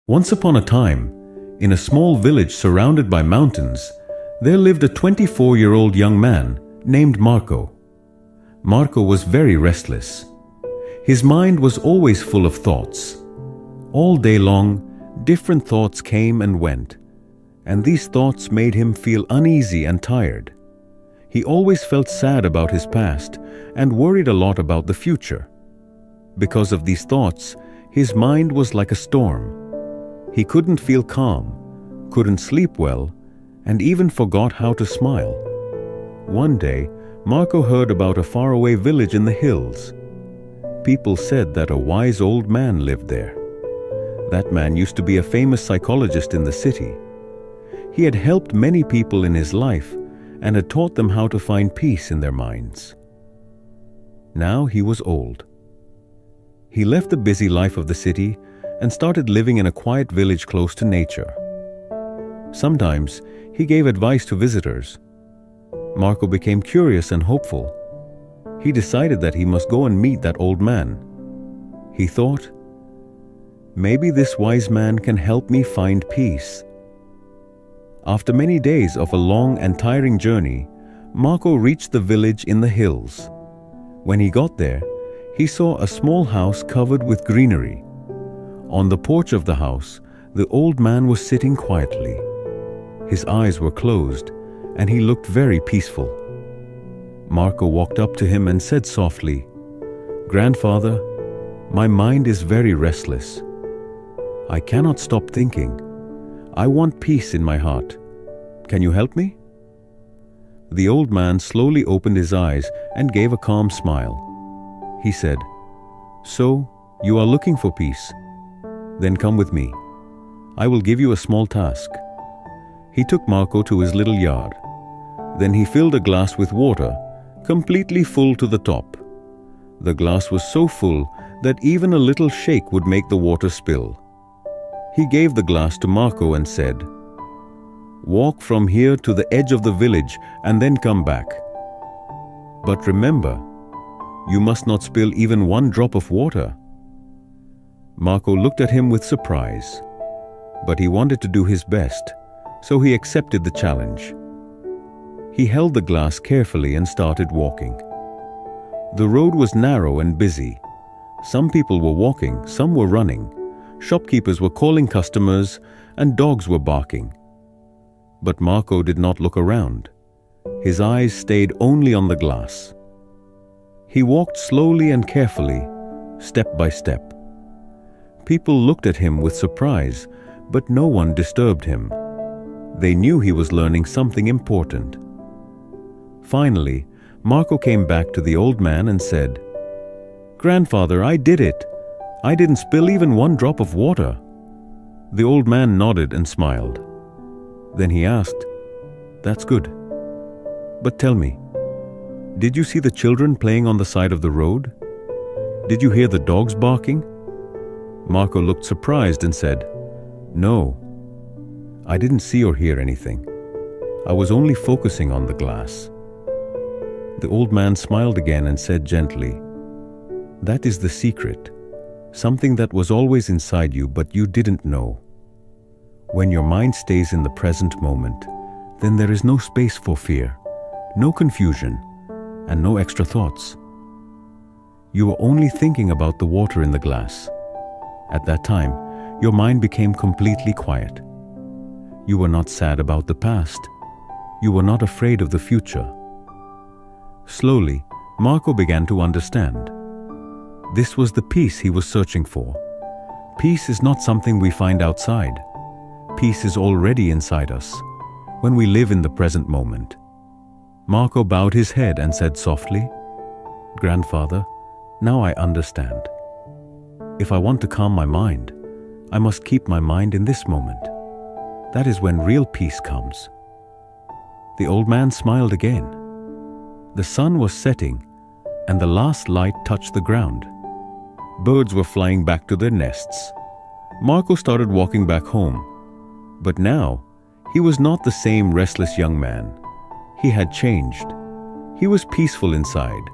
Once upon a time, in a small village surrounded by mountains, there lived a 24-year-old young man named Marco. Marco was very restless. His mind was always full of thoughts. All day long, different thoughts came and went, and these thoughts made him feel uneasy and tired. He always felt sad about his past and worried a lot about the future. Because of these thoughts, his mind was like a storm. He couldn't feel calm, couldn't sleep well, and even forgot how to smile. One day, Marco heard about a faraway village in the hills. People said that a wise old man lived there. That man used to be a famous psychologist in the city. He had helped many people in his life and had taught them how to find peace in their minds. Now he was old. He left the busy life of the city and started living in a quiet village close to nature. Sometimes he gave advice to visitors. Marco became curious and hopeful. He decided that he must go and meet that old man. He thought, maybe this wise man can help me find peace. After many days of a long and tiring journey, Marco reached the village in the hills. When he got there, he saw a small house covered with greenery. On the porch of the house, the old man was sitting quietly. His eyes were closed, and he looked very peaceful. Marco walked up to him and said softly, "Grandfather, my mind is very restless. I cannot stop thinking. I want peace in my heart. Can you help me?" The old man slowly opened his eyes and gave a calm smile. He said, "So, you are looking for peace? Then come with me. I will give you a small task." He took Marco to his little yard. Then he filled a glass with water, completely full to the top. The glass was so full that even a little shake would make the water spill. He gave the glass to Marco and said, "Walk from here to the edge of the village and then come back. But remember, you must not spill even one drop of water." Marco looked at him with surprise, but he wanted to do his best, so he accepted the challenge. He held the glass carefully and started walking. The road was narrow and busy. Some people were walking, some were running. Shopkeepers were calling customers, and dogs were barking. But Marco did not look around. His eyes stayed only on the glass. He walked slowly and carefully, step by step. People looked at him with surprise, but no one disturbed him. They knew he was learning something important. Finally, Marco came back to the old man and said, "Grandfather, I did it. I didn't spill even one drop of water." The old man nodded and smiled. Then he asked, "That's good. But tell me, did you see the children playing on the side of the road? Did you hear the dogs barking?" Marco looked surprised and said, "No, I didn't see or hear anything. I was only focusing on the glass." The old man smiled again and said gently, "That is the secret, something that was always inside you but you didn't know. When your mind stays in the present moment, then there is no space for fear, no confusion, and no extra thoughts. You are only thinking about the water in the glass. At that time, your mind became completely quiet. You were not sad about the past. You were not afraid of the future." Slowly, Marco began to understand. This was the peace he was searching for. Peace is not something we find outside. Peace is already inside us, when we live in the present moment. Marco bowed his head and said softly, "Grandfather, now I understand. If I want to calm my mind, I must keep my mind in this moment. That is when real peace comes." The old man smiled again. The sun was setting, and the last light touched the ground. Birds were flying back to their nests. Marco started walking back home. But now, he was not the same restless young man. He had changed. He was peaceful inside,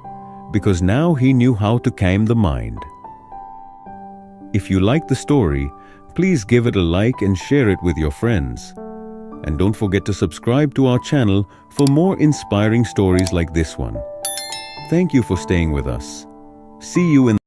because now he knew how to calm the mind. If you like the story, Please give it a like and share it with your friends. And don't forget to subscribe to our channel for more inspiring stories like this one. Thank you for staying with us. See you in